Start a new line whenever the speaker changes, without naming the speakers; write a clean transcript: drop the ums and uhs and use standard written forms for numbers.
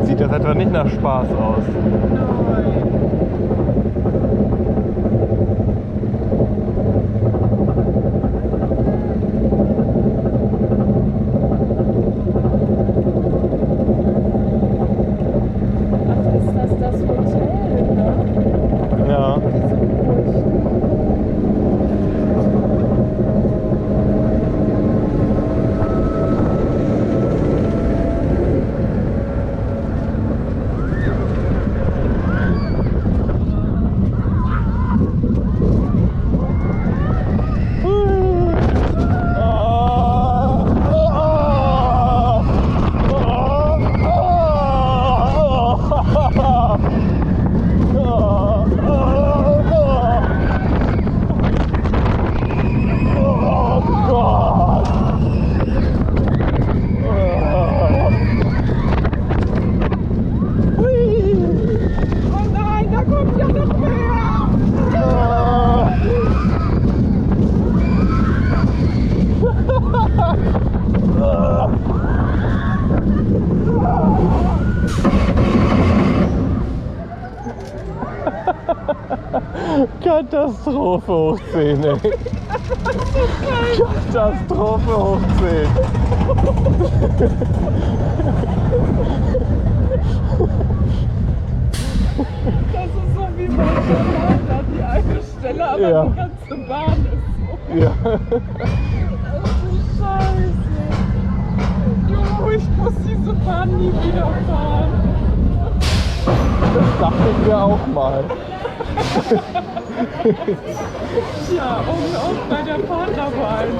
Sieht das etwa nicht nach Spaß aus?
Nein.
Katastrophe hoch 10, ey. Katastrophe hoch 10.
Das ist so wie bei Jolanda, die eine Stelle, aber
Ja.
die ganze Bahn ist so.
Ja.
Das ist scheiße. Jo, ich muss diese Bahn nie wieder fahren.
Das dachte ich mir auch mal.
Ja, und auch bei der Partnerwahl. Ne?